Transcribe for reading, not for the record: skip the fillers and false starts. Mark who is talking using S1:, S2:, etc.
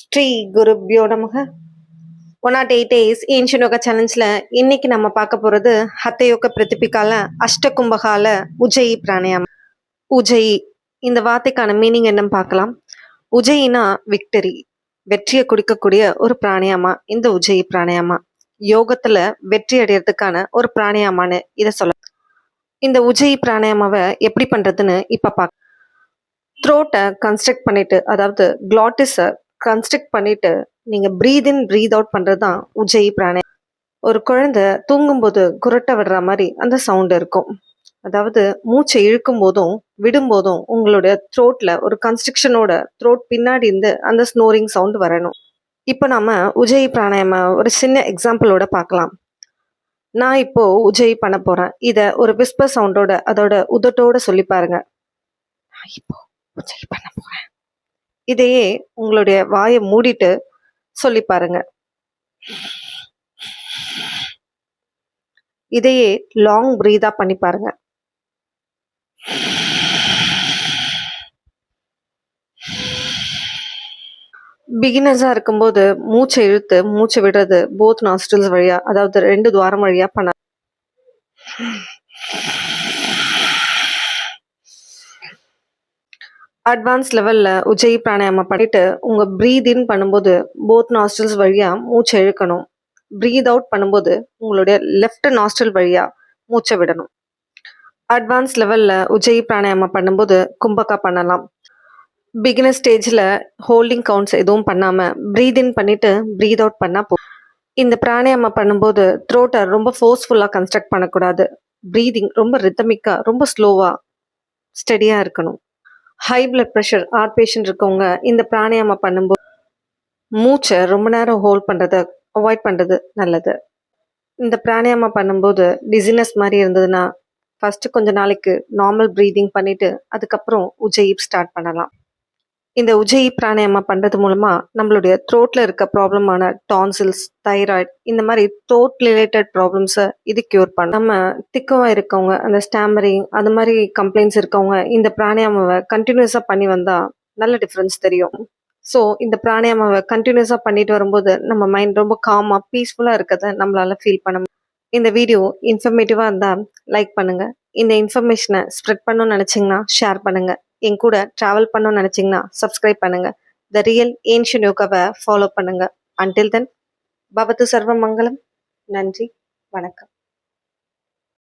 S1: ஸ்ரீ குருப்யோ நமக. 108 days ancient yoga சேலஞ்சில் இன்னைக்கு நம்ம பார்க்க போகிறது ஹத்தயோக பிரதிபிகால அஷ்டகும்பகால உஜ்ஜயி பிராணாயாமம். உஜ்ஜயி இந்த வார்த்தைக்கான மீனிங் என்னன்னு பார்க்கலாம். உஜ்ஜயினா விக்டரி, வெற்றியை குடிக்கக்கூடிய ஒரு பிராணாயாமா இந்த உஜ்ஜயி பிராணாயாமா. யோகத்தில் வெற்றி அடையிறதுக்கான ஒரு பிராணாயாமான்னு இதை சொல்ல. இந்த உஜ்ஜயி பிராணாயாமாவை எப்படி பண்ணுறதுன்னு இப்போ பார்க்க. த்ரோட்டை கன்ஸ்ட்ரக்ட் பண்ணிட்டு, அதாவது க்ளாட்டிஸை கன்ஸ்ட்ரக்ட் பண்ணிட்டு நீங்கள் ப்ரீத் இன் ப்ரீத் அவுட் பண்ணுறது தான் உஜ்ஜயி பிராணாயாமம். ஒரு குழந்தை தூங்கும்போது குரட்டை விடுற மாதிரி அந்த சவுண்ட் இருக்கும். அதாவது மூச்சை இழுக்கும் போதும் விடும்போதும் உங்களுடைய த்ரோட்டில் ஒரு கன்ஸ்ட்ரக்ஷனோட த்ரோட் பின்னாடி இருந்து அந்த ஸ்னோரிங் சவுண்ட் வரணும். இப்போ நம்ம உஜ்ஜயி பிராணாயாம ஒரு சின்ன எக்ஸாம்பிளோட பார்க்கலாம். நான் இப்போ உஜ்ஜயி பண்ண போகிறேன். இதை ஒரு விஸ்பர் சவுண்டோட, அதோட உதட்டோட சொல்லி பாருங்க. நான் இப்போ உஜ்ஜயி பண்ண போகிறேன். இதையே உங்களுடைய வாயை மூடிட்டு சொல்லி பாருங்க. இதையே லாங் பிரீதா பண்ணி பாருங்க. பிகினர்ஸா இருக்கும்போது மூச்சை இழுத்து மூச்சை விடுறது போத் நாஸ்ட்ரில்ஸ் வழியா, அதாவது 2 துவாரம் வழியா பண்ண. அட்வான்ஸ் லெவலில் உஜ்ஜயி பிராணாயாமம் பண்ணிட்டு உங்கள் ப்ரீத் இன் பண்ணும்போது போத் நாஸ்ட்ரில்ஸ் வழியாக மூச்சை இழுக்கணும். ப்ரீத் அவுட் பண்ணும்போது உங்களுடைய லெஃப்ட் நாஸ்ட்ரில் வழியாக மூச்சை விடணும். அட்வான்ஸ் லெவலில் உஜ்ஜயி பிராணாயாமம் பண்ணும்போது கும்பகா பண்ணலாம். பிகினர் ஸ்டேஜில் ஹோல்டிங் கவுண்ட்ஸ் எதுவும் பண்ணாமல் ப்ரீத் இன் பண்ணிவிட்டு ப்ரீத் அவுட் பண்ணால் போதும். இந்த பிராணாயாமம் பண்ணும்போது த்ரோட்டை ரொம்ப ஃபோர்ஸ்ஃபுல்லாக கன்ஸ்ட்ரக்ட் பண்ணக்கூடாது. ப்ரீதிங் ரொம்ப ரித்தமிக்காக, ரொம்ப ஸ்லோவாக, ஸ்டெடியாக இருக்கணும். High blood pressure heart patient இருக்கவங்க இந்த பிராணாயாமம் பண்ணும்போது மூச்சை ரொம்ப நேரம் ஹோல்ட் பண்ணுறதை அவாய்ட் பண்ணுறது நல்லது. இந்த பிராணாயாமம் பண்ணும்போது டிசினஸ் மாதிரி இருந்ததுன்னா ஃபஸ்ட்டு கொஞ்ச நாளைக்கு நார்மல் ப்ரீதிங் பண்ணிவிட்டு அதுக்கப்புறம் உஜ்ஜயி ஸ்டார்ட் பண்ணலாம். இந்த உஜ்ஜயி பிராணாயாமம் பண்ணுறது மூலமாக நம்மளுடைய த்ரோட்டில் இருக்க ப்ராப்ளமான டான்சில்ஸ், தைராய்டு, இந்த மாதிரி த்ரோட் ரிலேட்டட் ப்ராப்ளம்ஸை இது க்யூர் பண்ண. நம்ம திக்கமாக இருக்கவங்க, அந்த ஸ்டாமரிங் அது மாதிரி கம்ப்ளைண்ட்ஸ் இருக்கவங்க இந்த பிராணாயாமாவை கண்டினியூஸாக பண்ணி வந்தால் நல்ல டிஃப்ரென்ஸ் தெரியும். ஸோ இந்த பிராணாயாமாவை கண்டினியூஸாக பண்ணிட்டு வரும்போது நம்ம மைண்ட் ரொம்ப காமாக பீஸ்ஃபுல்லாக இருக்கிறத நம்மளால் ஃபீல் பண்ண முடியும். இந்த வீடியோ இன்ஃபர்மேட்டிவாக இருந்தால் லைக் பண்ணுங்கள். இந்த இன்ஃபர்மேஷனை ஸ்ப்ரெட் பண்ணணும்னு நினச்சிங்கன்னா ஷேர் பண்ணுங்கள். என் கூட ட்ராவல் பண்ணணும்னு நினச்சிங்கன்னா சப்ஸ்கிரைப் பண்ணுங்கள். த ரியல் ஏன்ஷியன் யோகாவை ஃபாலோ பண்ணுங்கள். அன்டில் தென் பவது சர்வ மங்களம். நன்றி, வணக்கம்.